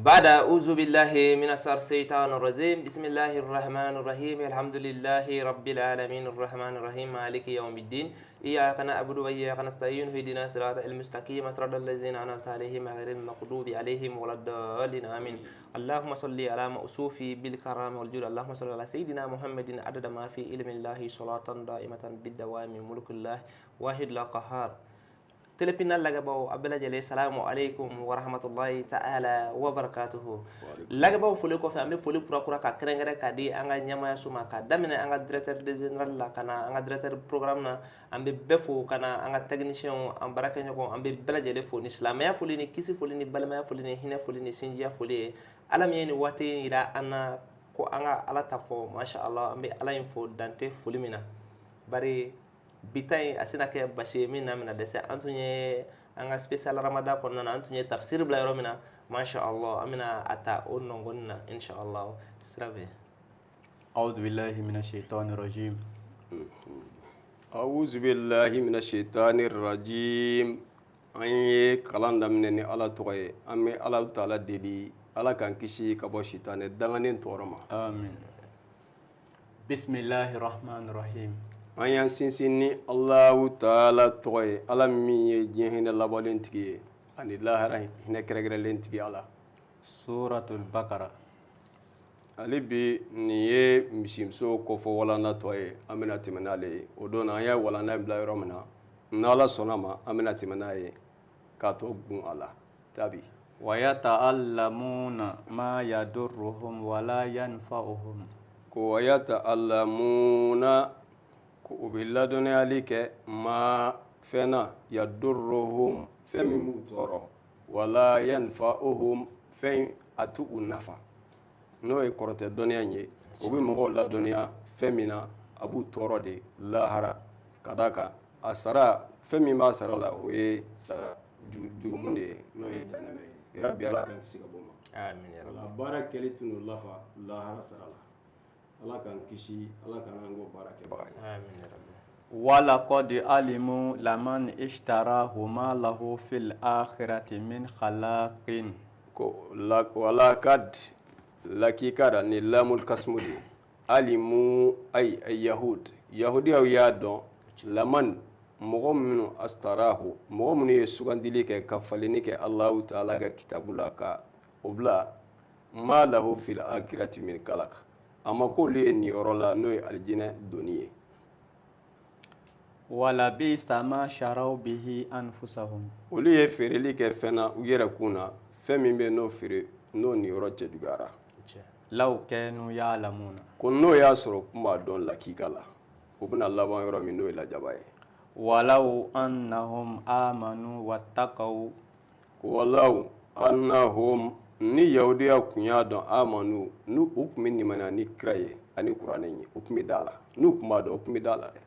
بعد أعوذ بالله من الشيطان الرجيم بسم الله الرحمن الرحيم الحمد لله رب العالمين الرحمن الرحيم مالك يوم الدين إياك نعبد وإياك نستعين اهدنا الصراط المستقيم صراط الذين أنعمت عليهم غير المغضوب عليهم ولا الضالين آمين اللهم صل على موصوف بالكرام والجود اللهم صل على سيدنا محمد عدد ما في علم الله صلاة دائمة بالدوام ملك الله واحد لا قهار telepinal laga baw abela jale salamu alaikum wa rahmatullahi ta'ala wa barakatuhu laga baw fole ko fe ambe fole kura kura ka krengere ka di anga nyama suma ka damine anga directeur de général la kana anga directeur programme na ambe befo kana anga technicien am baraka nyako ambe bela jale fo ni islamaya fole ni kisi fole ni balmaya fole ni hina fole ni sinjiya fole alam yeni wati ila anna ko anga ala tafo masha Allah ambe ala info dante fole mina bari bitay asina ke bashi mina mina dese antunye anga special ramadan konna antunye tafsir bla romina masha Allah amina ata onnongonna insha Allah srabe أعوذ بالله من الشيطان الرجيم أعوذ بالله من الشيطان الرجيم أني كلام دمني على توي أمي على تعالى دلي على كان كشي كبو شيطان دعانين تورما آمين بسم الله الرحمن الرحيم an y'an sinsin ni Allahu taala tɔgɔ ye ala min ye diɲɛ hinɛ labɔlen tigi ye ani lahara hinɛ kɛrɛkɛrɛnlen tigi ala suratul bakara ale bi nin ye misimuso kɔfɔ walanatɔ ye an bɛna tɛmɛ n'ale ye o don na an ye walanda bila yɔrɔ min na n'ala sɔnna ma an bɛna tɛmɛ n'a ye k'a tɔ gun a la tabi ويتعلمون ما يضرهم ولا ينفعهم ko wayata'allamuna u bɛ ladɔnniyali kɛ ma fɛn na yadurruhum fɛn min b'u tɔɔrɔ wala yanfa'uhum fɛn a t'u nafa n'o ye kɔrɔtɛ dɔnniya ye u bɛ mɔgɔw ladɔnniya fɛn min na a b'u tɔɔrɔ de lahara ka d'a kan a sara fɛn min b'a sara la o ye sara jugumun de ye n'o ye jahanama ye yarabi ala ka kisi ka bɔ ma amin ya wala baara kɛli tun n'o lafa lahara sara la ala k'an kisi ala kana an ko baara kɛbaga ye amin ya rabbi ولقد علموا لمن اشتراه ما له في الآخرة من خلاق ko wala kad lakikara ni lamul kasmudi alimu ay yahudiyaw y'a dɔn laman mɔgɔ minnu astarahu mɔgɔ minnu ye sugandili kɛ ka faleni kɛ Allahu taala ka kitabu la ka o bila ma lahu fil akhirati min kalak ama k'olu ye nin yɔrɔ la n'o ye alijinɛ doni ye ولبئس ما شروا به أنفسهم olu ye feereli kɛ fɛn na u yɛrɛ kun na fɛn min bɛ n'o feere n'o nin yɔrɔ cɛ juguyara لو كانوا يعلمون ko n'o y'a sɔrɔ kun b'a dɔn lakika la u bɛna laban yɔrɔ min n'o ye lajaba ye ولو أنهم آمنوا واتقوا walaw annahum ni yahudiya kun y'a dɔn amanu n'u u kun bɛ nimaniya ni kira ye ani kuranɛ ye u kun bɛ da la n'u kun b'a dɔn u kun bɛ da la dɛ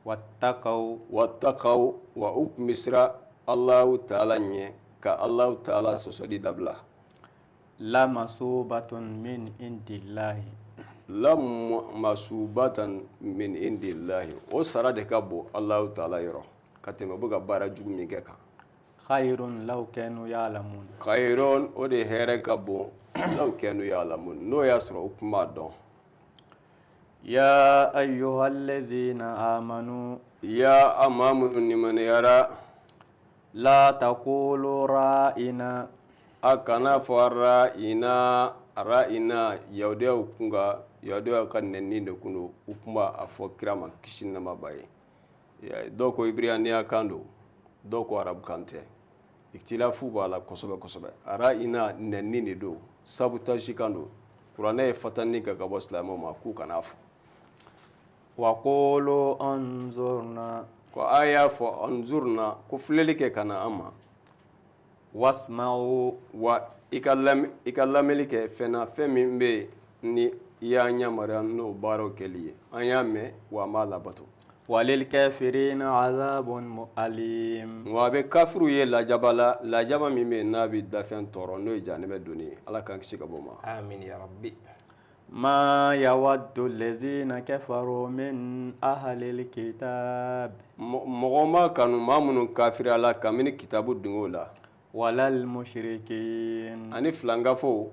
واتقوا wattaqaw wa u kun bɛ siran Allahu taala ɲɛ ka Allahu taala sɔsɔli dabila لمثوبة من عند الله lamasubatan min indillahi o sara de ka bon Allahu taala yɔrɔ ka tɛmɛ bɛ ka baara jugu min kɛ kan خير لو كانوا يعلمون khayron o de hɛrɛ ka bon law kanu ya'lamun n'o y'a sɔrɔ u kun b'a dɔn يا أيها الذين آمنوا ya amamu nimaniyara لا تقولوا رائنا a kana fɔ ra'ina yahudiyaw kunga yahudiyaw ka nɛni de kun do u kun b'a fɔ kira ma kisi nama b'a ye dɔw ko ibraniya kan do dɔw ko arabu kan tɛ ikhtilafu b'a la kosɛbɛ kosɛbɛ ra'ina nɛni de do sabotage kan do kuranɛ ye fatani kɛ ka bɔ silamɛw ma k'u kana fɔ وقولوا انظرنا ko a y'a fɔ anzurna ko filɛli kɛ ka na an ma واسمعوا wa i ka lamɛnli kɛ fɛn na fɛn min bɛ yen ni i y'a ɲamariya n'o baaraw kɛli ye an y'a mɛn wa an b'a labato وللكافرين عذاب أليم wa a bɛ kafiriw ye lajaba la lajaba min bɛ yen n'a bɛ dafɛn tɔɔrɔ n'o ye jahanɛmɛ donni ye ala k'an kisi ka bɔ o ma amin ya rabbi ما يود الذين كفروا من أهل الكتاب mɔgɔ ma kanu maa minnu kafiriya la kabini kitabu dungo la ولا المشركين ani filangafo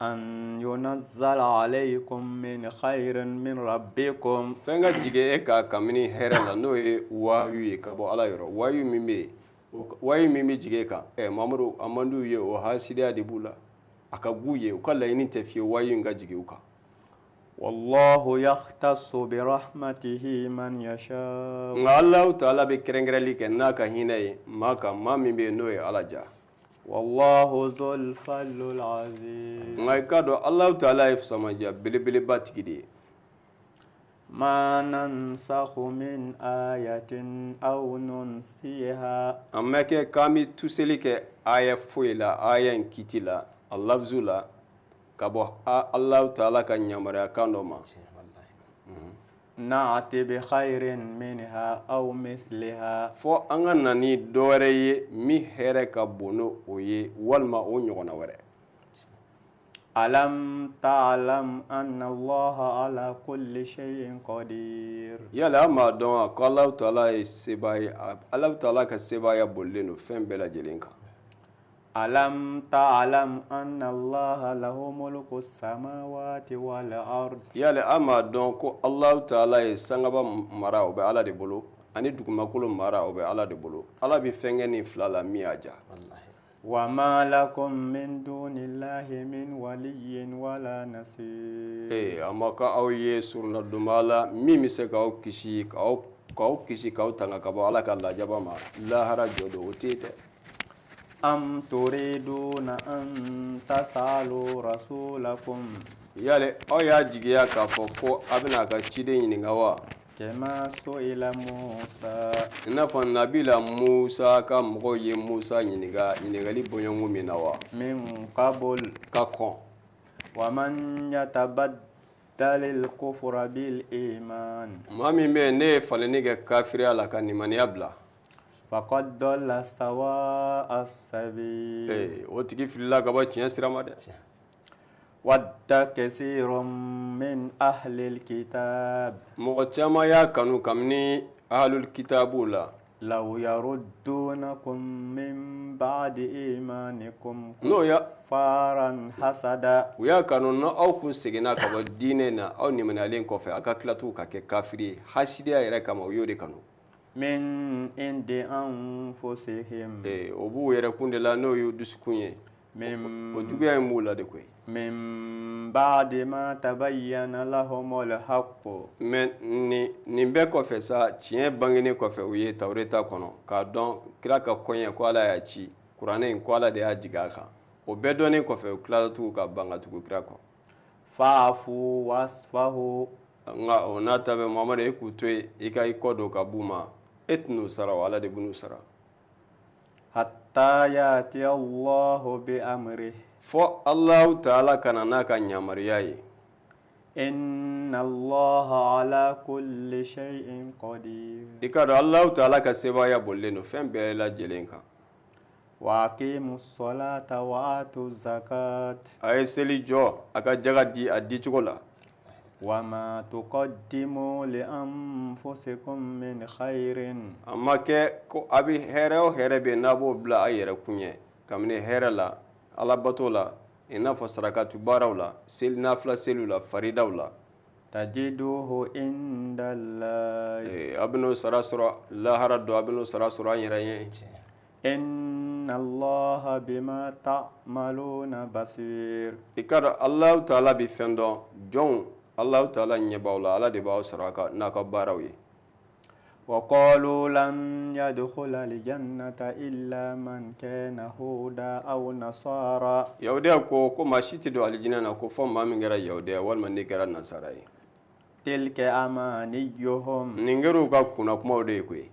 أن ينزل عليكم من خير من ربكم fɛn ka jigin e ka kabini hɛrɛ la n'o ye wayu ye ka bɔ ala yɔrɔ wayu min bɛ jigin e kan mamadu a man d'u ye o hasidiya de b'u la a ka g'u ye u ka laɲini tɛ fiye wayu in ka jigin u kan والله يختص برحمته من يشاء nka alahu taala bɛ kɛrɛnkɛrɛnli kɛ n'a ka hinɛ ye maa kan maa min bɛ yen n'o ye ala ja والله ذو الفضل العظيم nka i k'a dɔn alahu taala ye samaja belebeleba tigi de ye ما ننسخ من آية أو ننسيها an bɛ kɛ k'an bɛ tuseli kɛ aya foyi la aya in kiti la a lafzu la ka bɔ alahu taala ka yamaruya kan dɔ ma نأتي بخير منها أو مثلها fɔ an ka na ni dɔwɛrɛ ye min hɛrɛ ka bon n'o o ye walima o ɲɔgɔnna wɛrɛ ألم تعلم أن الله على كل شيء قدير yala an m'a dɔn a ko alahu taala ye sebaa ye alahu taala ka sebaaya bolilen don fɛn bɛɛ lajɛlen kan ألم تعلم أن الله له ملك السماوات والأرض yala an m'a dɔn ko alahu taala ye sangaba mara o bɛ ala de bolo ani dugumakolo mara o bɛ ala de bolo ala bɛ fɛn kɛ nin fila la min y'a ja وما لكم من دون الله من ولي ولا نصير a ma ka aw ye suruna duma la min bɛ se k'aw kisi k'aw tanga ka bɔ ala ka lajaba ma lahara jɔ don o tɛ yen dɛ أم تريدون أن تسألوا رسولكم yale aw y'a jigiya k'a fɔ ko a bɛna a ka ciden ɲininka wa كما سئل موسى i n'a fɔ nabila musa ka mɔgɔw ye musa ɲininka ɲininkali bɔɲɔgɔn min na wa من قبل ka kɔn ومن يتبدل الكفر بالإيمان maa min bɛ yen ne ye falenni kɛ kafiriya la ka nimaniya bila فقد ضل سواء السبيل o tigi filila ka bɔ tiɲɛ sira ma dɛ ود كثير من أهل الكتاب mɔgɔ caman y'a kanu kabini ahlul kitabu la لو يردونكم من بعد إيمانكم n'o ya كفارا حسدا u y'a kanu n'aw kun seginna ka bɔ diinɛ na aw nimaniyalen kɔfɛ a ka tila tugun ka kɛ kafiri ye hasidiya yɛrɛ kama u y'o de kanu من عند أنفسهم o b'u yɛrɛ kun de la n'o y'u dusukun ye o juguya in b'u la de koyi من بعد ما تبين لهم الحق mɛ nin bɛɛ kɔfɛ sa tiɲɛ bangenen kɔfɛ u ye tawureta kɔnɔ k'a dɔn kira ka kɔɲɛ ko ala y'a ci kuranɛ in ko ala de y'a jigin a kan o bɛɛ dɔnnen kɔfɛ u tilala tugun ka ban ka tugu kira kɔ فاعفوا واصفحوا nka o n'a ta bɛ mamadu e k'u to yen i ka i kɔ don ka b'u ma e tɛn'u sara wa ala de bɛn'u sara حتى يأتي الله بأمره fɔ alahu taala kana n'a ka yamaruya ye إن الله على كل شيء قدير i k'a dɔn alahu taala ka sebaaya bolilen don fɛn bɛɛ lajɛlen kan وأقيموا الصلاة وآتوا الزكاة a ye seli jɔ a ka jaga di a di cogo la وما تقدموا لأنفسكم من خير a ma kɛ ko a bɛ hɛrɛ o hɛrɛ bɛ yen n'a b'o bila a yɛrɛ kun ye kabini hɛrɛ la alabato la i n'a fɔ sarakatu baaraw la seli nafila seliw la faridaw la تجدوه عند الله a bɛn'o sara sɔrɔ lahara don a bɛn'o sara sɔrɔ an yɛrɛ ye إن الله بما تعملون بصير i ka dɔn alahu taala bɛ fɛn dɔn jɔnw alahu taala ɲɛ b'aw la ala de b'aw sara n'a ka baaraw ye وقالوا لن يدخل الجنة إلا من كان هودا أو نصارى yahudiya ko maa si tɛ don alijinɛ na ko fɔ maa min kɛra yahudiya walima ne kɛra nasara ye تلك أمانيهم nin kɛr'u ka kunna kumaw de ye koyi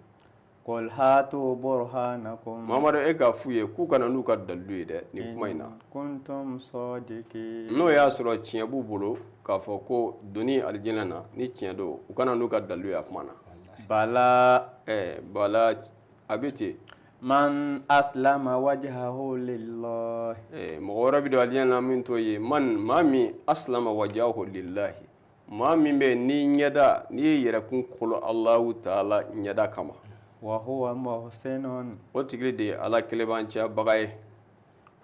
قل هاتوا برهانكم mamadu e k'a f'u ye k'u kana n'u ka dalilu ye dɛ nin kuma in na كنتم صادقين n'o y'a sɔrɔ tiɲɛ b'u bolo k'a fɔ ko doni alijinɛ na ni tiɲɛ don u kana n'u ka dalilu ye a kuma na بلى bala a bɛ ten من أسلم وجهه لله mɔgɔ wɛrɛ bɛ don alijinɛ na min t'o ye maa min asilama wajahu lillahi maa min bɛ n'i ɲɛda n'i ye yɛrɛkun kolo alahu taala ɲɛda kama وهو محسن o tigi de ye ala kelebanciyabaga ye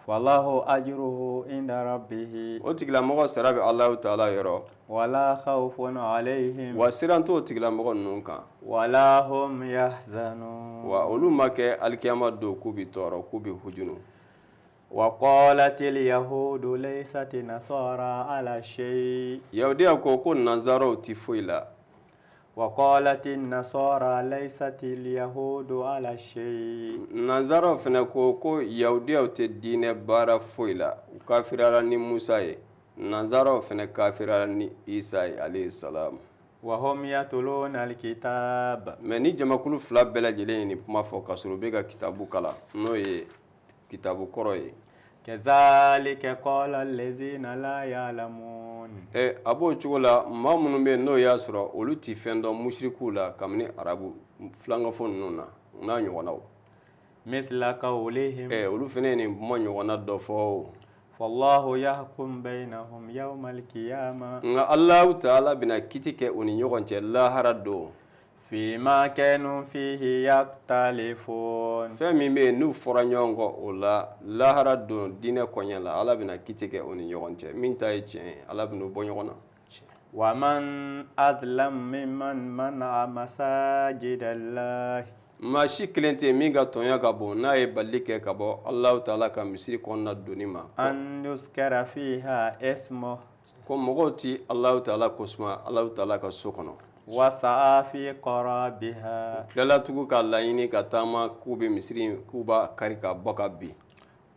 فله أجره عند ربه o tigilamɔgɔ sara bɛ alahu taala yɔrɔ ولا خوف عليهم wa siran t'o tigilamɔgɔ ninnu kan ولا هم يحزنون wa olu ma kɛ alikiyama don k'u bi tɔɔrɔ k'u bi hujunu وقالت اليهود ليست نصارى على شيء yahudiya ko nanzaraw ti foyi la وقالت النصارى ليست اليهود على شيء nanzaraw fana ko yahudiyaw tɛ diinɛ baara foyi la u kafiriyara ni musa ye nanzaraw fana kafiriyara ni isa ye alayhi salam وهم يتلون الكتاب mais ni jamakulu fila bɛɛ lajɛlen ye nin kuma fɔ ka sɔrɔ u bɛ ka kitabu kala n'o ye kitabu kɔrɔ ye كذلك قال الذين لا يعلمون a b'o cogo la maa minnu bɛ yen n'o y'a sɔrɔ olu ti fɛn dɔn musiriku la kabini arabu filankafo ninnu na n'a ɲɔgɔnnaw مثل قولهم olu fana ye nin kuma ɲɔgɔnna dɔ fɔ فالله يحكم بينهم يوم القيامة nka alahu taala bɛna kiti kɛ u ni ɲɔgɔn cɛ lahara don فيما كانوا فيه يختلفون fɛn min bɛ yen n'u fɔra ɲɔgɔn kɔ o la lahara don diinɛ kɔɲɛ la ala bɛna kiti kɛ u ni ɲɔgɔn cɛ min ta ye tiɲɛ ye ala bɛna o bɔ ɲɔgɔn na ومن أظلم ممن منع مساجد الله maa si kelen tɛ yen min ka tɔnya ka bon n'a ye bali kɛ ka bɔ alahu taala ka misiri kɔnɔna donni ma أن يذكر فيها اسمه ko mɔgɔw ti alahu taala kosuma alahu taala ka so kɔnɔ وسعى في قرابها tilala tugu ka laɲini ka taama k'u bɛ misiri k'u b'a kari ka bɔ ka bin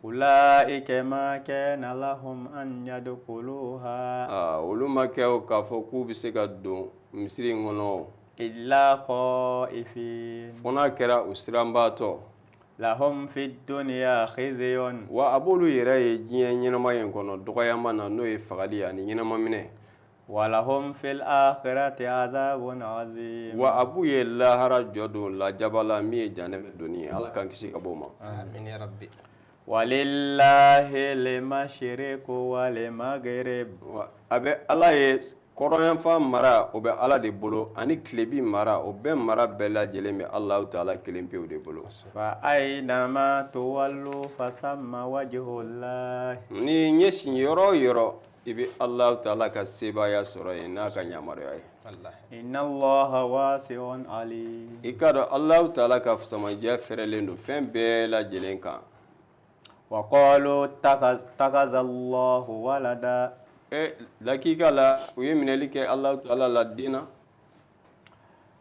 أولئك ما كان لهم أن يدخلوها olu ma kɛ o k'a fɔ k'u bɛ se ka don misiri in kɔnɔ إلا خائفين fo n'a kɛra u siranbaatɔ لهم في الدنيا خزي wa a b'olu yɛrɛ ye diɲɛ ɲɛnama in kɔnɔ dɔgɔyama na n'o ye fagali ani ɲɛnama minɛ ولهم في الآخرة عذاب عظيم wa a b'u ye lahara jɔ don lajaba la min ye janɛmɛ donni ye ala k'an kisi ka bɔ o ma آمين يا ربي ولله المشرق والمغرب a bɛ ala ye kɔrɔnyanfan mara o bɛ ala de bolo ani tilebi mara o bɛɛ mara bɛɛ lajɛlen bɛ alahu taala kelen pewu de bolo فأينما تولوا فثم وجه الله ni ɲɛsin yɔrɔ o yɔrɔ i bɛ alahu taala ka sebaaya sɔrɔ yen n'a ka yamaruya ye الله إن الله واسع عليم i k'a dɔn alahu taala ka samajɛ fɛrɛlen don fɛn bɛɛ lajɛlen kan وقالوا اتخذ الله ولدا lakika la u ye minɛli kɛ alahu taala la den na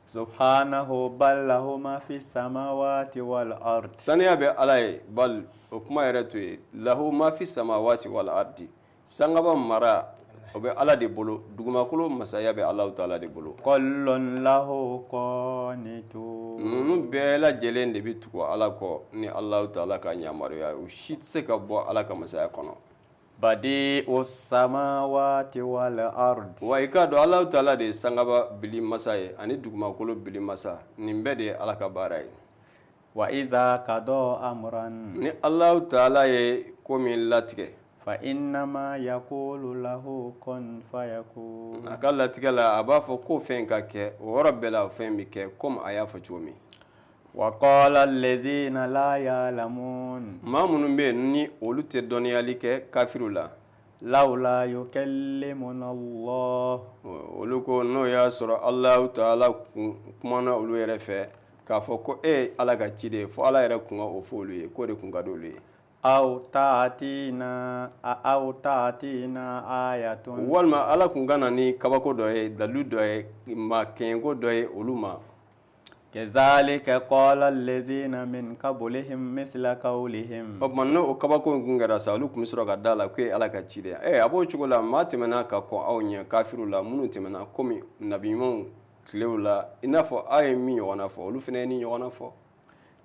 سبحانه بل له ما في السماوات والأرض saniya bɛ ala ye bal o kuma yɛrɛ to ye lahu ma fi samawati wal ardi sangaba mara o bɛ ala de bolo dugumakolo masaya bɛ alahu taala de bolo كل له قانتون ninnu bɛɛ lajɛlen de bɛ tugu ala kɔ ni alahu taala ka yamaruya u si tɛ se ka bɔ ala ka masaya kɔnɔ بديع السماوات والأرض wa i k'a dɔn alahu taala de ye sangaba bili masa ye ani dugumakolo bili masa nin bɛɛ de ye ala ka baara ye وإذا قضى أمرا ni alahu taala ye ko min latigɛ فإنما يقول له كن فيكون a ka latigɛ la a b'a fɔ ko fɛn ka kɛ o yɔrɔ bɛɛ la o fɛn bɛ kɛ komi a y'a fɔ cogo min وقال الذين لا يعلمون maa minnu bɛ yen ni olu tɛ dɔnniyali kɛ kafiru la لولا يكلمنا الله olu ko n'o y'a sɔrɔ alahu taala kumana olu yɛrɛ fɛ k'a fɔ ko e ye ala ka ci de ye fo ala yɛrɛ kun ka o fɔ olu ye k'o de kun ka di olu ye أو تأتينا آية walima ala kun ka na ni kabako dɔ ye dalilu dɔ ye ma kɛɲɛko dɔ ye olu ma كذلك قال الذين من قبلهم مثل قولهم o tuma n'o kabako in kun kɛra sa olu kun bɛ sɔrɔ ka da la k'o ye ala ka ci de ye a b'o cogo la maa tɛmɛna ka kɔn aw ɲɛ kafiru la minnu tɛmɛna komi nabi ɲumanw tilew la i n'a fɔ aw ye min ɲɔgɔnna fɔ olu fana ye nin ɲɔgɔnna fɔ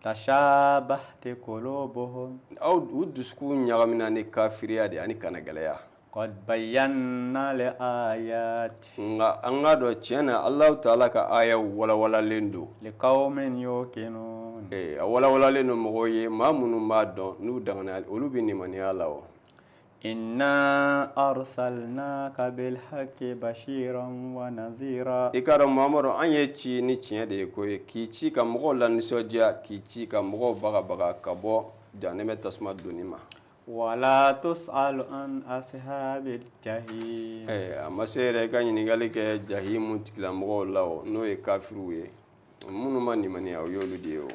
تشابهت قلوبهم aw u dusukun ɲagamina ni kafiriya de ani kanagɛlɛya قد بينا الآيات nka an k'a dɔn tiɲɛ na alahu taala ka aya walawalalen don لقوم يوقنون a walawalalen don mɔgɔw ye maa minnu b'a dɔn n'u dangana olu bɛ nimaniya la o إنا أرسلناك بالحق بشيرا ونذيرا ikara Muhammadu an ye ci ni tiɲɛ de ye ko ye k'i ci ka mɔgɔw la nisɔndiya k'i ci ka mɔgɔw bagabaga ka bɔ jahanɛmɛ tasuma donni ma ولا تسأل عن أصحاب الجحيم a ma se yɛrɛ i ka ɲininkali kɛ jahimu tigilamɔgɔw la o n'o ye kafiruw ye minnu ma nimaniya o y'olu de ye o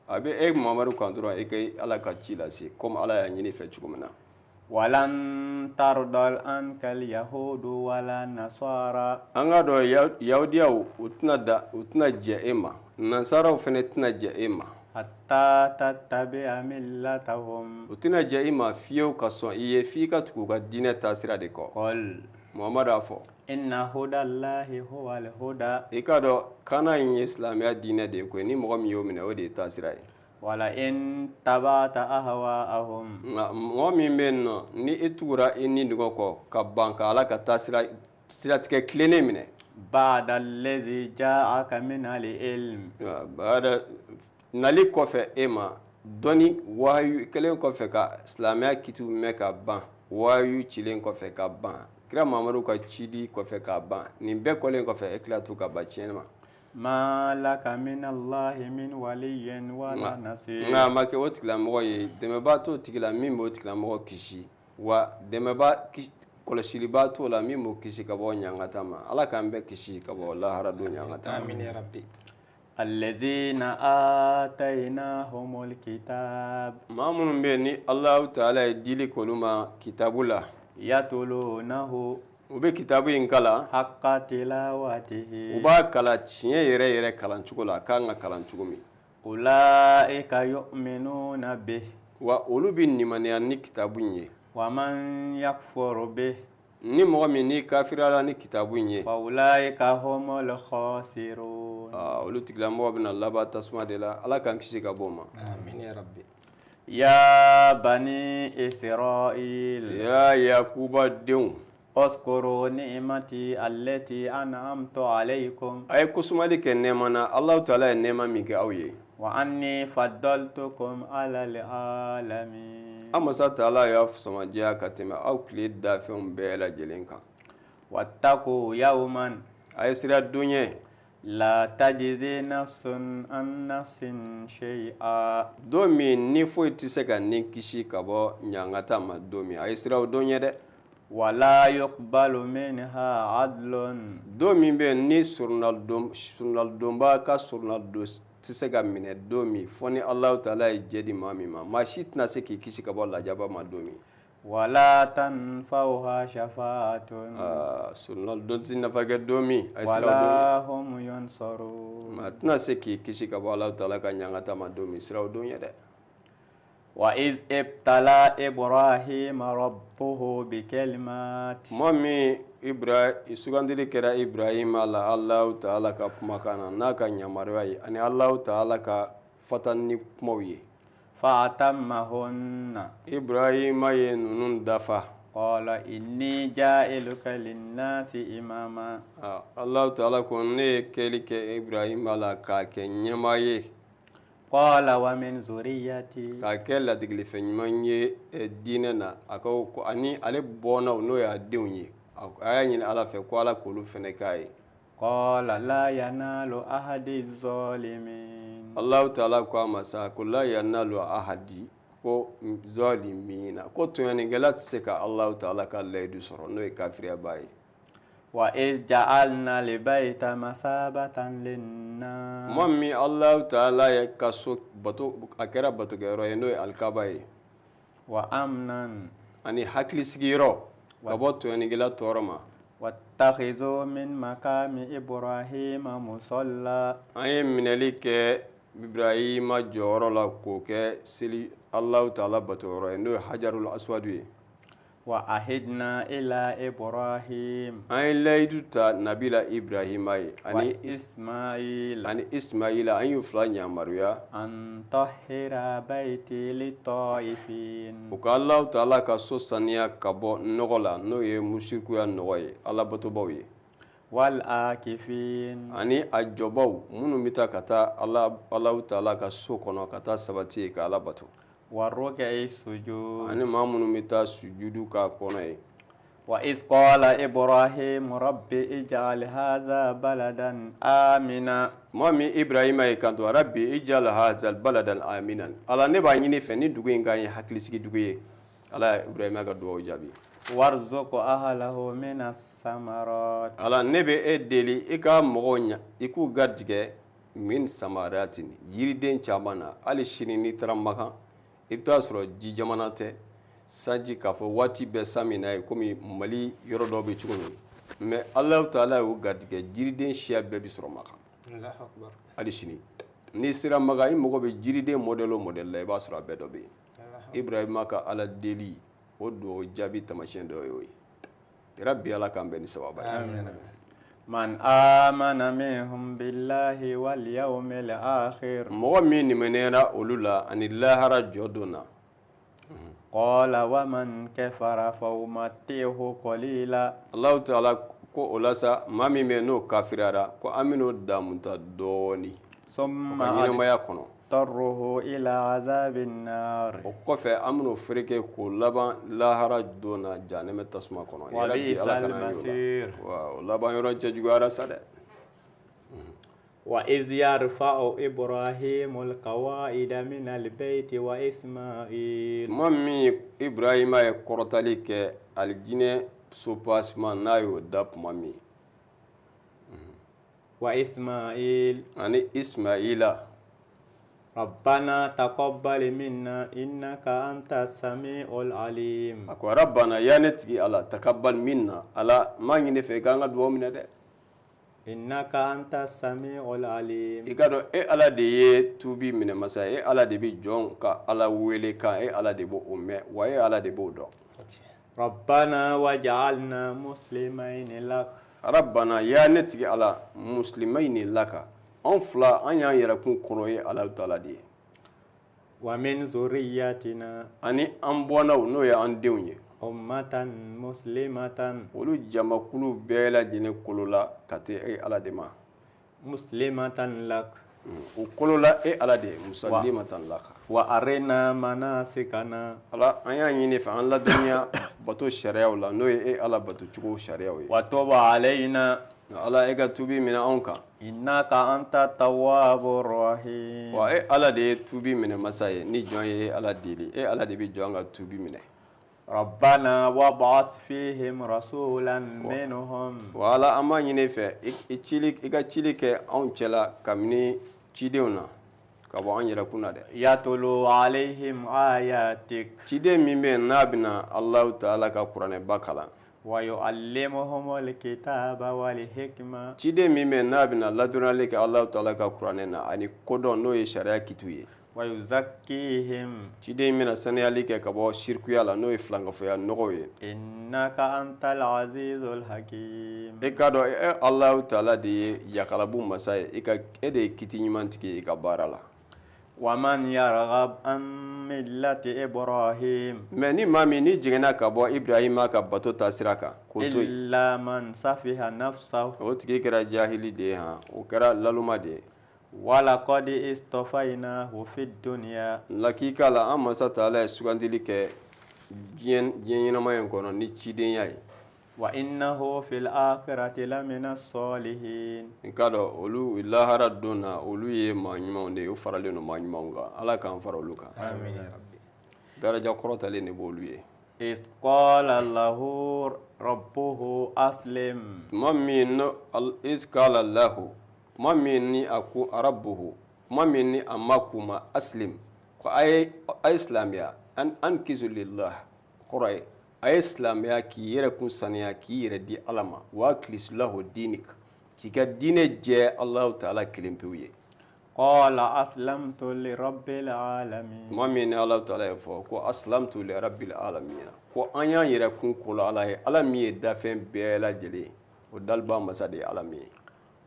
a bɛ e Muhammadu kan dɔrɔn e ka ala ka ci lase komi ala y'a ɲini fɛ cogo min na ولن ترضى عنك اليهود ولا النصارى an k'a dɔn yahudiyaw u tɛna jɛ e ma nansaraw fana tɛna jɛ e ma حتى تتبع ملتهم u tɛna jɛ i ma fiyewu ka sɔn i ye f'i ka tugu u ka diinɛ taasira de kɔ قل Muhammadu a fɔ إن هدى الله هو الهدى i k'a dɔn kana in ye silamɛya diinɛ de ye koyi ni mɔgɔ min y'o minɛ o de ye taasira ye ولئن تبعت أهواءهم nka mɔgɔ min bɛ yen nɔ ni i tugura i ni dɔgɔ kɔ ka ban ka ala ka siratigɛ tilennen minɛ بعد الذي جاءك من العلم nali kɔfɛ e ma dɔnni wahayu kɛlen kɔfɛ ka silamɛya kitiw mɛn ka ban wahayu cilen kɔfɛ ka ban kira Mamadu ka cili kɔfɛ ka ban nin bɛɛ kɔlen kɔfɛ e tila tu ka ban tiɲɛ ma ما لك من الله من ولي ولا نصير nka a ma kɛ o tigilamɔgɔ ye dɛmɛbaa t'o tigi la min b'o tigilamɔgɔ kisi wa dɛmɛbaa kɔlɔsiliba t'o la min b'o kisi ka bɔ ɲangata ma ala k'an bɛɛ kisi ka bɔ lahara don ɲangata ma آمين يا ربي. الذين آتيناهم الكتاب maa minnu bɛ yen ni Allahu Taala ye dili k'olu ma kitabu la يتلونه u bɛ kitabu in kala حق تلاوته u b'a kala tiɲɛ yɛrɛ yɛrɛ kalan cogo la a kan ka kalan cogo min أولئك يؤمنون به wa olu bɛ nimaniya ni kitabu in ye ومن يكفر به ni mɔgɔ min ni kafirala ni kitabu in ye فأولئك هم الخاسرون olu tigilamɔgɔ bɛna laban tasuma de la ala k'an kisi ka bɔ o ma آمين يا ربي. يا بني إسرائيل ya yakuba denw اذكروا نعمتي التي أنعمت عليكم a ye kosumali kɛ nɛɛma na Allahu Taala ye nɛɛma min kɛ aw ye وأني فضلتكم على العالمين an masa Taala y'a samadiya ka tɛmɛ aw tile dafɛnw bɛɛ lajɛlen kan واتقوا يوما a ye sira don ye لا تجزي نفس عن نفس شيئا don min ni foyi tɛ se ka ni kisi ka bɔ ɲangata ma don min a ye siraw don ye dɛ ولا يقبل منها عدل don min bɛ yen ni surunalidonba ka surunalidon tɛ se ka minɛ don min fɔ ni Allahu Taala ye jɛ di maa min ma maa si tɛna se k'i kisi ka bɔ lajaba ma don min ولا تنفعها شفاعة surunalidon tɛ nafa kɛ don min a ye siraw don ولا هم ينصرون maa tɛna se k'i kisi ka bɔ Allahu Taala ka ɲangata ma don min siraw don ye dɛ وإذ ابتلى إبراهيم ربه بكلمات tuma min sugandili kɛra Ibrahima la Allahu Taala ka kumakan na n'a ka yamaruya ye ani Allahu Taala ka fata ni kumaw ye فأتمهن Ibrahima ye ninnu dafa قال إني جائلك للناس إماما Allahu Taala ko ne ye kɛli kɛ Ibrahima la k'a kɛ ɲɛmaa ye قال ومن ذريتي k'a kɛ ladigilifɛn ɲuman ye diinɛ na a ko ani ale bɔnnaw n'o y'a denw ye a y'a ɲini Ala fɛ ko Ala k'olu fɛnɛ k'a ye قال لا ينال أحد الظالمين Allahu Taala ko a ma sa ko la yanalu ahadi ko zalimina ko tɔɲɔnikɛla tɛ se ka Allahu Taala ka layidu sɔrɔ n'o ye kafiriya ba ye وإذ جعلنا البيت مثابة للناس tuma min Allahu Taala ye ka so bato a kɛra batokɛyɔrɔ ye n'o ye alikaba ye وأمنا ani hakilisigiyɔrɔ ka bɔ tɔɲɔnikɛla tɔɔrɔ ma واتخذوا من مقام إبراهيم مصلى an ye minɛli kɛ Ibrahima jɔyɔrɔ la k'o kɛ seli Allahu Taala batoyɔrɔ ye n'o ye hajarul aswadu ye وعهدنا إلى إبراهيم an ye layidu ta nabila Ibrahima ye ani Ismaila an y'u fila yamaruya أن طهر بيتي للطائفين u ka Allahu Taala ka so saniya ka bɔ nɔgɔ la n'o ye musirikuya nɔgɔ ye ala batobaw ye والآكفين ani a jɔbaw minnu bɛ taa ka taa Allahu Taala ka so kɔnɔ ka taa sabati ye ka ala bato والركع السجود ani maa minnu bɛ taa sujudu k'a kɔnɔ ye وإذ قال إبراهيم رب اجعل هذا بلدا آمنا maa min ibrahima ye kanto rabbi ijal hazal baladan aminan ala ne b'a ɲini fɛ ni dugu in ka ye hakilisigi dugu ye ala ye ibrahima ka dugawu jaabi وارزق أهله من الثمرات ala ne bɛ e deli i ka mɔgɔw ɲa i k'u garijɛgɛ min samaratin yiriden caman na hali sini n'i taara Makan i bɛ taa sɔrɔ ji jamana tɛ sanji k'a fɔ waati bɛɛ san min na ye komi Mali yɔrɔ dɔw bɛ cogo min mais Alahu Taala y'o garijɛgɛ jiriden siya bɛɛ bɛ sɔrɔ Makan hali sini n'i sera Makan i mago bɛ jiriden modèle o modèle la i b'a sɔrɔ a bɛɛ dɔ bɛ yen Ibrahima ka ala deli o dugawu jaabi tamasiyɛn dɔ y'o ye Rabbi ala k'an bɛn ni sababa ye من آمن منهم بالله واليوم الآخر mɔgɔ min nimɛnɛra olu la ani lahara jɔ don na قال ومن كفر فأمتعه قليلا Allahu Taala ko o la sa maa min bɛ n'o kafiriyara ko an bɛn'o damunta dɔɔni ثم ka ɲɛnamaya kɔnɔ أضطره إلى عذاب النار o kɔfɛ an bɛn'o fereke k'o laban lahara don na jahanɛmɛ tasuma kɔnɔ Ya Rabbi, وبئس Ala kana an y'o المصير la. Wa o laban yɔrɔ cɛjuguyara sa dɛ وإذ يرفع إبراهيم القواعد من البيت وإسماعيل tuma min Ibrahima ye kɔrɔtali kɛ alijinɛ sopasima n'a y'o da tuma min وإسماعيل ani Ismaila ربنا تقبل منا إنك أنت السميع العليم a ko rabbana ya ne tigi ala takabbal minna ala ma ɲini fɛ i k'an ka duwawu minɛ dɛ إنك أنت السميع العليم i ka dɔn e ala de ye tuubi minɛ masa e ala de bɛ jɔn ka ala wele kan e ala de b'o mɛn wa e ala de b'o dɔn ربنا وجعلنا مسلمين لك rabbana ya ne tigi ala muslimayni laka an fila an y'an yɛrɛkun kɔnɔ ye ala taala de ye ومن ذريتنا ani an bɔnnaw n'o ye an denw ye أمة مسلمة olu jamakulu bɛɛ lajɛlen kolola ka te e ala de ma مسلمة لك o kolola e ala de ye musalimatan laka وأرنا مناسكنا ala an y'a ɲini fɛ an ladɔnniya bato sariyaw la n'o ye e ala bato cogo sariyaw ye وتب علينا ala e ka tubi minɛ anw kan إنك أنت التواب الرحيم wa e ala de ye tubi minɛ masa ye ni jɔn ye e ala deli e ala de bɛ jɔn ka tubi minɛ ربنا وابعث فيهم رسولا منهم wa ala an b'a ɲini fɛ i ka cili kɛ anw cɛla kabini cidenw na ka bɔ an yɛrɛ kun na dɛ يتلو عليهم آياتك ciden min bɛ yen n'a bɛna alahu taala ka kuranɛba kalan ويعلمهم الكتاب والحكمة ciden min bɛ yen n'a bɛna ladɔnniyali kɛ alahu taala ka kuranɛ na ani kodɔn n'o ye sariya kitu ye ويزكيهم ciden min bɛna saniyali kɛ ka bɔ sirikuya la n'o ye filankafoya nɔgɔw ye إنك أنت العزيز الحكيم e k'a dɔn e alahu taala de ye yakalabu masa ye e de ye kiti ɲumantigi ye i ka baara la ومن يرغب عن ملة إبراهيم mɛ ni maa min ni jiginna ka bɔ ibrahima ka bato ta sira kan k'o to yen إلا من سفه نفسه o tigi kɛra jahili de ye han o kɛra laluma de ye ولقد اصطفيناه في الدنيا lakika la an masa taala ye sugandili kɛ diɲɛ ɲɛnama in kɔnɔ ni cidenya ye وإنه في الآخرة لمن الصالحين n k'a dɔn olu lahara don na olu ye maa ɲumanw de ye o faralen don maa ɲumanw kan ala k'an fara olu kan آمين يا رب daraja kɔrɔtalen de b'olu ye إذ قال له ربه أسلم tuma min no iskala lahu tuma min ni a ko arabuhu tuma min ni a ma k'u ma aslim ko a ye silamɛya an kisu lillah kɔrɔ ye a ye silamɛya k'i yɛrɛ kun saniya k'i yɛrɛ di ala ma wa kilisulahu dinik k'i ka diinɛ jɛ alahu taala kelen pewu ye قال أسلمت لرب العالمين tuma min ni alahu taala ye fɔ ko aslamtu li rabbil alamina ko an y'an yɛrɛ kun kolo ala ye ala min ye dafɛn bɛɛ lajɛlen ye o daliba masa de ye ala min ye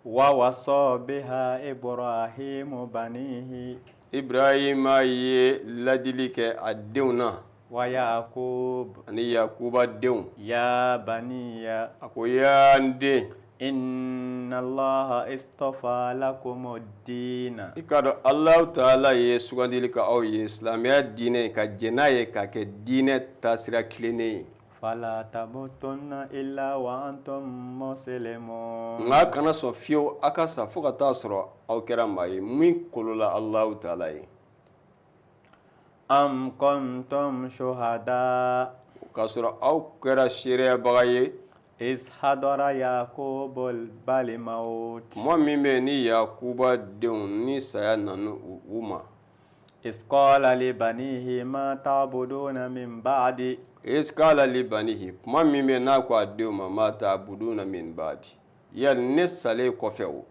ووصى بها إبراهيم بنيه ibrahima ye ladili kɛ a denw na ويعقوب ani yakuba denw يا بني a ko yaa n den إن الله اصطفى لكم الدين ikado Allah Ta'ala ye sugandili ka aw ye islamiya diinɛ ka jɛna ye ka kɛ diinɛ taasira kilennen ye فلا تموتن إلا وأنتم مسلمون nka kana sɔn fiyewu a ka sa fo ka taa sɔrɔ aw kɛra maa ye min kolola Allah Ta'ala ye أم كنتم شهداء k'a sɔrɔ aw kɛra seereyabaga ye إذ حضر يعقوب الموت tuma min bɛ ni Yakuba denw ni saya nana u ma إذ قال لبنيه ما تعبدون من بعدي iskala libanihi kuma min bɛ n'a ko a denw ma ma ta'buduna min ba'di yali ne salen kɔfɛ o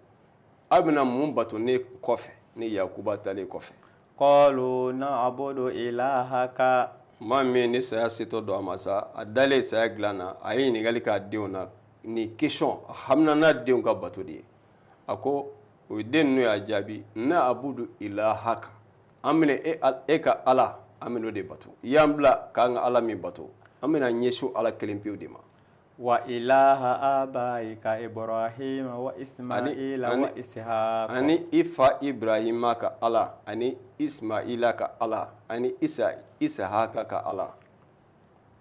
a bɛna mun bato ne kɔfɛ ni Yakuba talen kɔfɛ قالوا نعبد إلهك kuma min ni saya setɔ don a ma sa a dalen saya dilan na a ye ɲininkali k'a denw na ni question a hamina n'a denw ka bato de ye a ko o den ninnu y'a jaabi na abudu ilahaka an bɛna e ka ala an bɛna o de bato y'an bila k'an ka ala min bato an bɛna ɲɛsin ala kelen pewu de ma وإله آبائك إبراهيم وإسماعيل وإسحاق ani ifa ibrahima ka ala ani ismaila ka ala ani isahaka ka ala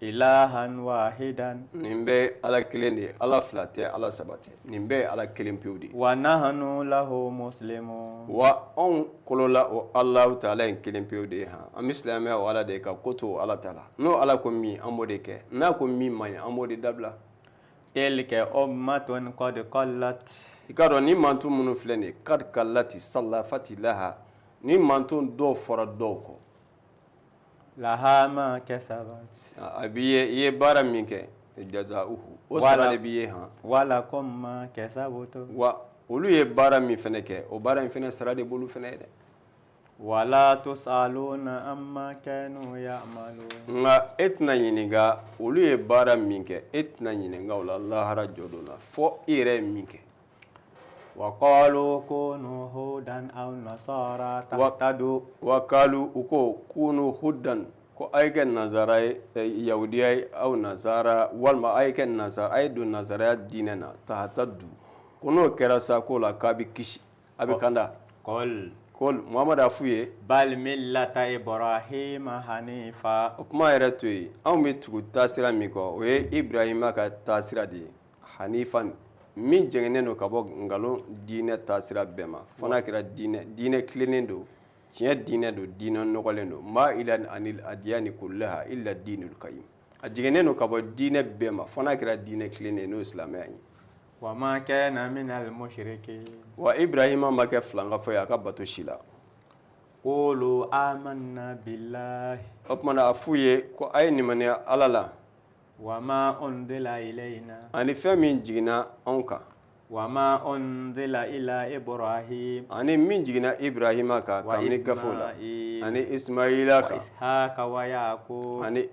إلها واحدا nin bɛ ala kelen de ye ala fila tɛ ala saba tɛ nin bɛ ala kelen pewu de ye ونحن له مسلمون wa anw kolola o Allahu Ta'ala in kelen pewu de ye han an bɛ silamɛya o ala de ka ko to ala ta la n'o ala ko min an b'o de kɛ n'a ko min man ɲi an b'o de dabila تلك أمة قد قلت i k'a dɔn ni mantu minnu filɛ nin ye kad kalati salafati laha ni mantu dɔw fɔra dɔw kɔ لها ما كسبت a b'i ye i ye baara min kɛ jazauhu o sara de b'i ye han ولكم ما كسبتم wa olu ye baara min fɛnɛ kɛ o baara in fɛnɛ sara de b'olu fɛnɛ ye dɛ ولا تسألون عما كانوا يعملون nka e tɛna ɲininka olu ye baara min kɛ e tɛna ɲininka o la lahara jɔdon na fɔ i yɛrɛ ye min kɛ وقالوا كونوا هودا أو نصارى تهتدوا wakalu u ko kunu hudan ko a ye kɛ nazara ye yahudiya ye aw nazara walima a ye kɛ nazara a ye don nazaraya diinɛ na tahata du ko n'o kɛra sa k'o la k'a bɛ kisi a bɛ kanda قل ko muhamadu a f'u ye بل ملة إبراهيم حنيفا o kuma yɛrɛ to yen anw bɛ tugu taasira min kɔ o ye ibrahima ka taasira de ye hanifan min jɛngɛnen don ka bɔ nkalon diinɛ taasira bɛɛ ma fo n'a kɛra diinɛ tilennen don tiɲɛ diinɛ don diinɛ nɔgɔlen don ma ila anil adiyani kullaha illa diinul qayyim a jɛngɛnen don ka bɔ diinɛ bɛɛ ma fo n'a kɛra diinɛ tilennen n'o ye silamɛya ye وما كان من المشركين wa ibrahima ma kɛ filankafɔ ye a ka bato si la قولوا آمنا بالله o tumana a f'u ye ko a ye nimaniya ala la وما أنزل إلينا ani fɛn min jiginna anw kan وما أنزل إلى إبراهيم ani min jiginna ibrahima kan kabini gafew la وإسماعيل ani ismaila kan وإسحاق ويعقوب ani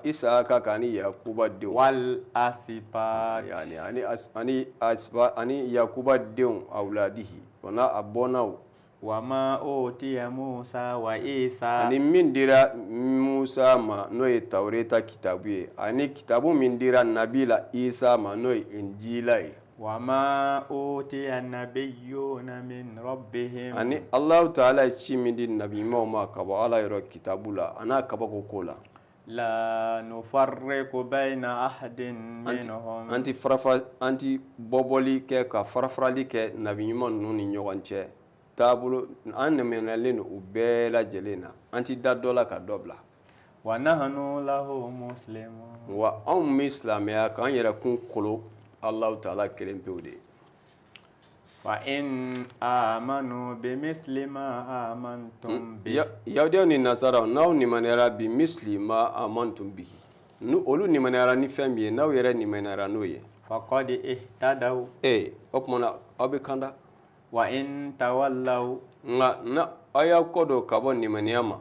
isaka kan ani yakuba denw والأسباط ani yakuba denw awladihi wana a bɔnnaw وما أوتي موسى وعيسى ani min dira musa ma n'o ye tawreta kitabu ye ani kitabu min dira nabila isa ma n'o ye injila ye وما أوتي النبيون من ربهم ani allahu taala ye ci min di nabiɲumanw ma ka bɔ ala yɔrɔ kitabu la a n'a kabako ko la لا نفرق بين أحد منهم anti bɔbɔli kɛ ka farafarali kɛ nabiɲuman ninnu ni ɲɔgɔn cɛ taabolo an nɛmɛnɛlen don u bɛɛ lajɛlen na an ti da dɔ la ka dɔ bila ونحن له مسلمون wa anw min silamɛya k'an yɛrɛ kun kolo allahu taala kelen pewu de ye وإن آمنوا بمثل ما آمنتم به yahudiyaw ni nasaraw n'aw nimaniyara bi misli ma amantum bihi olu nimaniyara ni fɛn min ye n'aw yɛrɛ nimaniyara n'o ye فقد اهتدوا o tumana aw bɛ kanda وإن تولوا nka na aw y'aw kɔ don ka bɔ nimaniya ma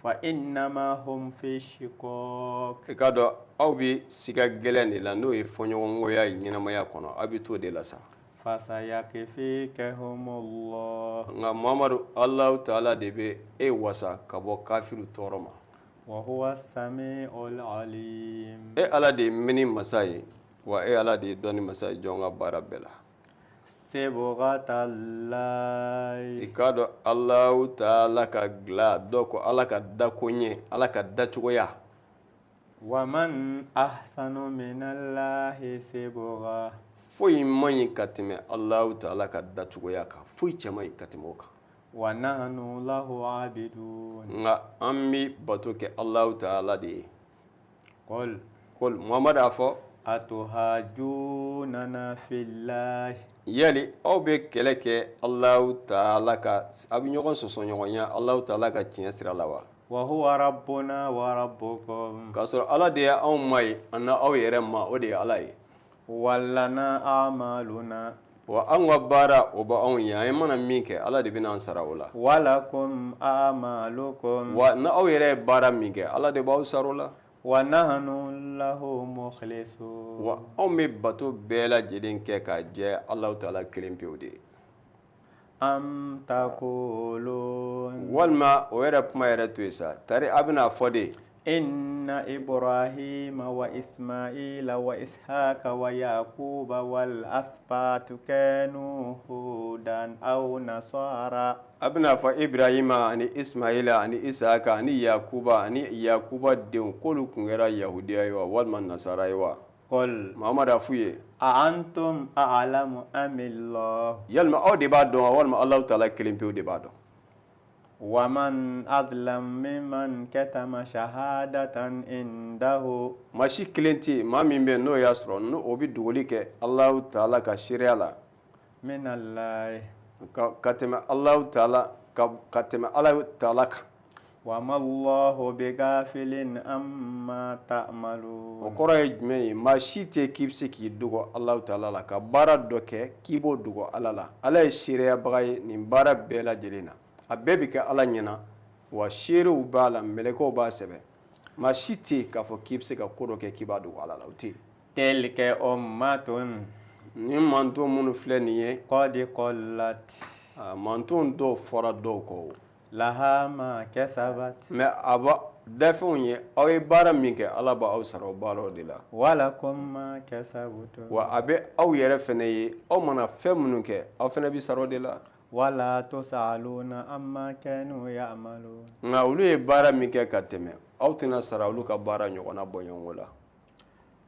فإنما هم في شقاق i k'a dɔn aw bɛ siga gɛlɛn de la n'o ye fɔɲɔgɔnkɔya ye ɲɛnamaya kɔnɔ aw bɛ t'o de la sa فسيكفيكهم الله nka muhamadu allahu taala de bɛ e wasa ka bɔ kafiru tɔɔrɔ ma وهو السميع العليم e ala de ye mini masa ye wa ala de dɔnni masa jɔn ka baara bɛɛ la صبغة الله k'a dɔn Allahu taala ka dilan dɔ ko ala ka dako ɲɛ ala ka dacogoya ومن أحسن من الله صبغة foyi man ɲi ka tɛmɛ Allahu taala ka dacogoya kan foyi cɛ man ɲi ka tɛmɛ o kan ونحن له عابدون nka an bi bato kɛ Allahu taala de ye قل ko Muhamadu a fɔ أتهاجوننا في الله yali aw bɛ kɛlɛ kɛ Allahu taala ka a bɛ ɲɔgɔn sɔsɔ ɲɔgɔn ya Allahu taala ka tiɲɛ sira la wa وهو ربنا وربكم k'a sɔrɔ ala de ye anw ma ye ani aw yɛrɛ ma o de ye ala ye ولنا أعمالنا wa an ka baara o bɛ anw ye an mana min kɛ ala de bɛna an sara o la ولكم أعمالكم wa ni aw yɛrɛ ye baara min kɛ ala de b'aw sara o la ونحن له مخلصون wa anw bɛ bato bɛɛ lajɛlen kɛ k'a jɛ Allahu taala kelen pewu de ye أم تقولون walima o yɛrɛ kuma yɛrɛ to yen sa tari a bɛna fɔ de إن إبراهيم وإسماعيل وإسحاق ويعقوب والأسباط كانوا هودا أو نصارى a bɛna fɔ Ibrahima ani Ismaila ani Isaka ani Yakuba denw k'olu tun kɛra Yahudiya ye wa walima Nasara ye wa قل Muhamadu a f'u ye أأنتم أعلم أم الله yalima aw de b'a dɔn wa walima Allahu taala kelen pewu de b'a dɔn ومن أظلم ممن كتم شهادة عنده maa si kelen tɛ yen maa min bɛ yen n'o y'a sɔrɔ n'o bɛ dogoli kɛ Allahu taala ka seereya la من الله ka tɛmɛ Allahu taala ka tɛmɛ Allahu taala kan وما الله بغافل عما o تعملون kɔrɔ ye jumɛn ye maa si tɛ k'i bɛ se k'i dogo Allahu taala la ka baara dɔ kɛ k'i b'o dogo ala la ala ye seereyabaga ye nin baara bɛɛ lajɛlen na a bɛɛ bɛ kɛ ala ɲɛna wa seerew b'a la mɛlɛkɛw b'a sɛbɛn maa si tɛ yen k'a fɔ k'i bɛ se ka ko dɔ kɛ k'i b'a dogo ala la o tɛ yen تلك أمة nin manton minnu filɛ nin ye قد قلت manton dɔw fɔra dɔw kɔ o لها ما كسبت mɛ a ba dafɛnw ye aw ye baara min kɛ ala b'aw sara o baaraw de la ولكم ما كسبتم wa a bɛ aw yɛrɛ fɛnɛ ye aw mana fɛn minnu kɛ aw fɛnɛ bɛ sara o de la ولا تسألون عما كانوا يعملون nka olu ye baara min kɛ ka tɛmɛ aw tɛna sara olu ka baara ɲɔgɔnna bɔ ɲɔgɔn la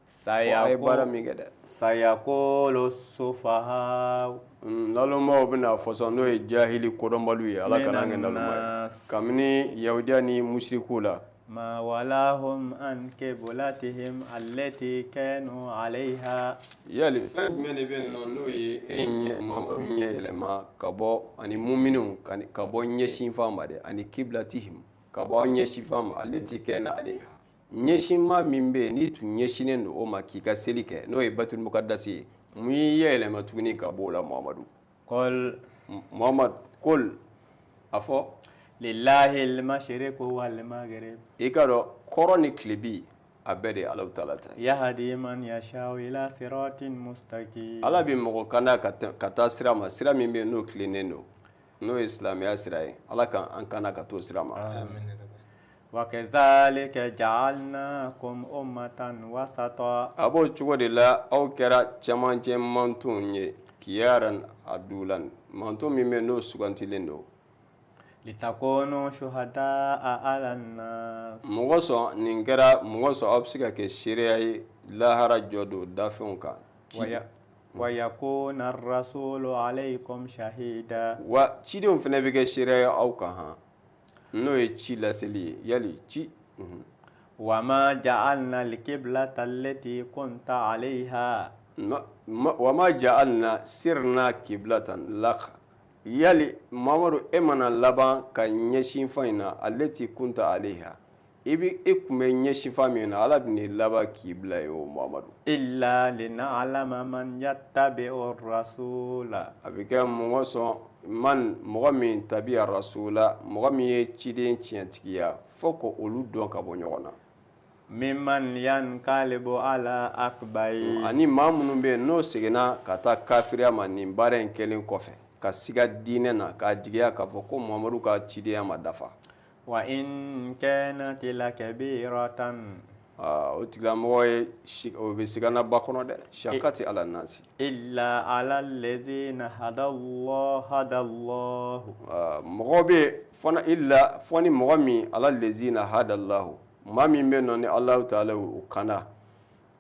fo a ye baara min kɛ dɛ سيقول السفهاء nalomaw bɛna fɔ sɔn n'o ye jahili kodɔnbaliw ye ala kana an kɛ naloma ye kabini yahudiya ni musiriku la ما ولاهم عن قبلتهم التي كانوا عليها yali fɛn jumɛn de bɛ yen nɔ n'o ye e mamadu ɲɛ yɛlɛma ka bɔ ani muminun ka bɔ ɲɛsin fan ma dɛ ani kiblatihim ka bɔ ɲɛsin fan ma ale ti kɛ na ale ɲɛsin maa min bɛ yen n'i tun ɲɛsinnen don o ma k'i ka seli kɛ n'o ye batul mukadasi ye mun y'i yɛlɛma tuguni ka bɔ o la muhamadu قل muhamadu kol a fɔ لله المشرق والمغرب i ka dɔn kɔrɔ ni tilebi a bɛɛ de ye alahu taala ta ye يهدي من يشاء إلى صراط مستقيم ala bɛ mɔgɔ kanda ka taa sira ma sira min bɛ yen n'o tilennen don n'o ye silamɛya sira ye ala ka an kana ka t'o sira ma وكذلك جعلناكم أمة وسطا a b'o cogo de la aw kɛra cɛmancɛ mantonw ye kiyaran a dulan manton min bɛ yen n'o sugantilen don لتكونوا شهداء على الناس mɔgɔ sɔn nin kɛra mɔgɔ sɔn aw bɛ se ka kɛ seereya ye lahara jɔ don dafɛnw kan ويكون الرسول عليكم شهيدا wa cidenw fana bɛ kɛ seereya ye aw kan han n'o ye ci laseli ye yali ci وما جعلنا القبلة التي كنت عليها wa ma ja'alna sirna kiblatan laka yali mamadu e mana laban ka ɲɛsin fa in na allati kunta aleha i kun bɛ ɲɛsin fa min na ala bɛ n'i laban k'i bila ye o mamadu إلا لنعلم من يتبع الرسول a bɛ kɛ mɔgɔ min tabiya rasula mɔgɔ min ye ciden tiɲɛtigiya fo ko olu dɔn ka bɔ ɲɔgɔn na ممن ينقلب على عقبيه ani maa minnu bɛ yen n'o seginna ka taa kafiriya ma nin baara in kɛlen kɔfɛ ka siga diinɛ na k'a jigiya k'a fɔ ko mamadu ka cidenya ma dafa وإن كانت لكبيرة o tigilamɔgɔ ye o bɛ sigana ba kɔnɔ dɛ shakati ala nasi إلا على الذين هدى الله mɔgɔ bɛ fana illa fɔni mɔgɔ min ala lezina hadallahu maa min bɛ nɔ ni Allahu taala o kana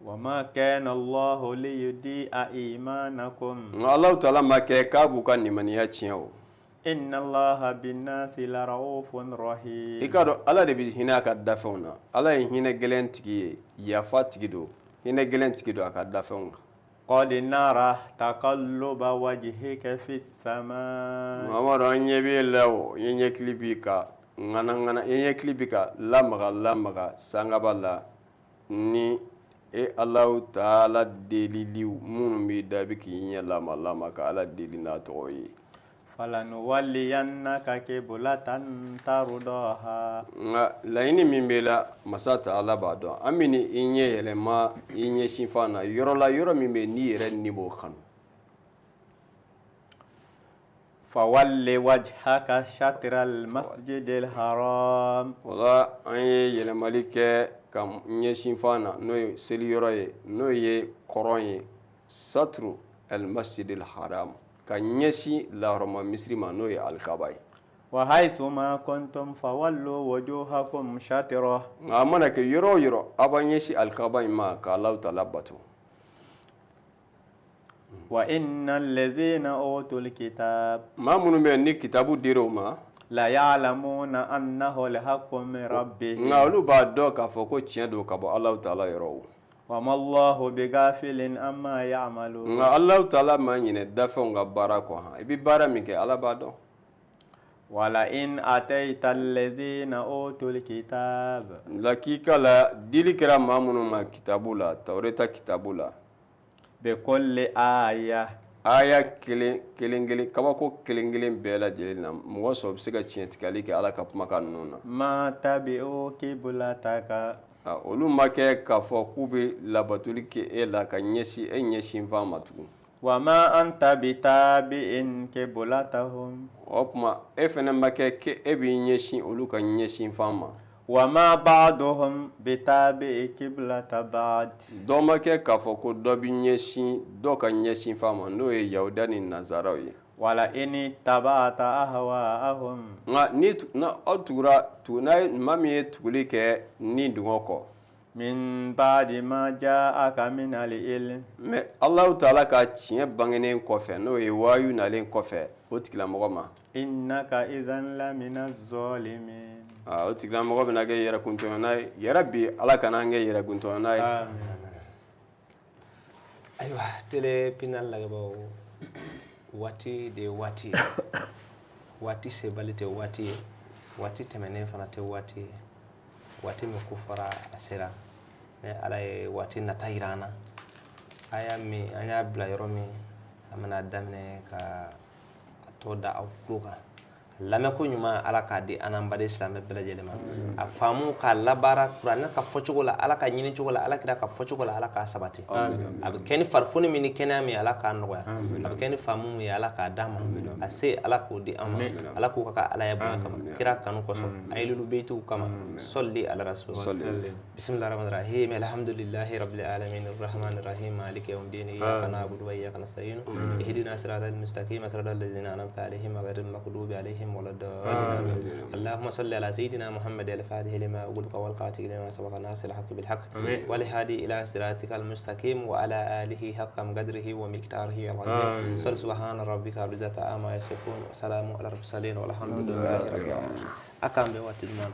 وما كان الله ليضيع إيمانكم nka Allahu taala ma kɛ k'a b'u ka nimaniya tiɲɛ o إن الله بالناس لرؤوف رحيم i k'a dɔn ala de bɛ hinɛ a ka dafɛnw na ala ye hinɛ gɛlɛn tigi ye yafa tigi don hinɛ gɛlɛn tigi don a ka dafɛnw na قد نرى تقلب وجهك في السماء Muhammadu an ɲɛ b'e la o n ye ɲɛkili b'i kan ŋanaŋana n ye ɲɛkili b'i kan lamaga sangaba la ni Allahu taala deliliw minnu b'i da i bɛ k'i ɲɛ lama ka ala deli n'a tɔgɔ ye فلنولينك قبلة ترضاها nka laɲini min b'i la masa taala b'a dɔn an bɛ ni i ɲɛ yɛlɛma i ɲɛsin fan na yɔrɔ la yɔrɔ min bɛ n'i yɛrɛ ni b'o kanu فول وجهك شطر المسجد الحرام wala an ye yɛlɛmali kɛ ka ɲɛsin fan na n'o ye seli yɔrɔ ye n'o ye kɔrɔn ye satru al masjid al haram ka ɲɛsin lahɔrɔma misiri ma n'o ye alikaba ye وحيث ما كنتم فولوا وجوهكم شطره nka a mana kɛ yɔrɔ o yɔrɔ a b'a ɲɛsin alikaba in ma ka Allahu taala bato وإن الذين أوتوا الكتاب maa minnu bɛ yen ni kitabu dira o ma لا يعلمون أنه الحق من ربهم nka olu b'a dɔn k'a fɔ ko tiɲɛ don ka bɔ Allahu taala yɔrɔ o وما الله بغافل عما يعملون nka Allahu taala ma ɲinɛ dafɛnw ka baara kɔ han i bɛ baara min kɛ ala b'a dɔn ولئن أتيت الذين أوتوا الكتاب lakika la dili kɛra maa minnu ma kitabu la tawreta kitabu la بكل آية aya kelen kabako kelen bɛɛ lajɛlen na mɔgɔ sɔrɔ bɛ se ka tiɲɛtigali kɛ ala ka kumakan ninnu na ما تبعوا قبلتك olu ma kɛ k'a fɔ k'u bɛ labatoli kɛ e la ka ɲɛsin e ɲɛsin fan ma tugun وما أنت بتابع قبلتهم o tuma e fɛnɛ ma kɛ e b'i ɲɛsin olu ka ɲɛsin fan ma وما بعضهم بتابع قبلة بعض dɔ ma kɛ k'a fɔ ko dɔ bɛ ɲɛsin dɔ ka ɲɛsin fan ma n'o ye yahuda ni nazaraw ye ولئن اتبعت أهواءهم nka na aw tugura n'a ye maa min ye tuguli kɛ ni dungɔ kɔ من بعد ما جاءك من العلم mɛ Allahu taala ka tiɲɛ bangenen kɔfɛ n'o ye waayu nalen kɔfɛ o tigilamɔgɔ ma إنك إذا لمن الظالمين o tigilamɔgɔ bɛna kɛ yɛrɛkuntɔɲɔgɔnna ye yɛrɛ bi ala kana an kɛ yɛrɛkuntɔɲɔgɔnna ye ayiwa tele pinal lagɛbɔ waati de ye waati ye waati sebali tɛ waati ye waati tɛmɛnen fana tɛ waati ye waati min ko fɔra a sera ni ala ye waati nata yira an na a y'a min an y'a bila yɔrɔ min an bɛna daminɛ ka a tɔ da aw tulo kan lamɛn ko ɲuman ala k'a di an n'an baden silamɛ bɛɛ lajɛlen ma a faamu k'a labaara kuranɛ ka fɔcogo la ala ka ɲini cogo la ala kira ka fɔcogo la ala k'a sabati a bɛ kɛ ni farifoni min ni kɛnɛya min ala k'a nɔgɔya a bɛ kɛ ni faamu min ye ala k'a d'an ma a se ala k'o di an ma ala k'o ka ala ya bonya kama kira kanu kosɔn a ye lulu beytiw kama sɔli ala rasul bisimilahi rahmani rahim alhamdulillahi rabbil alamin arrahmani rahim maliki yawmiddin iyyaka na'budu wa iyyaka nasta'in ihdina siratal mustaqim siratal ladzina an'amta alaihim ghayril maghdubi alaihim ولا الضالين اللهم صل على سيدنا محمد الفاتح لما أغلق والقاتل لما سبق الناس الحق بالحق والهادي إلى صراطك المستقيم وعلى آله حق قدره ومقداره العظيم صل سبحان ربك رب العزة عما يصفون وسلام على المرسلين والحمد لله رب العالمين أكمل بوقت المال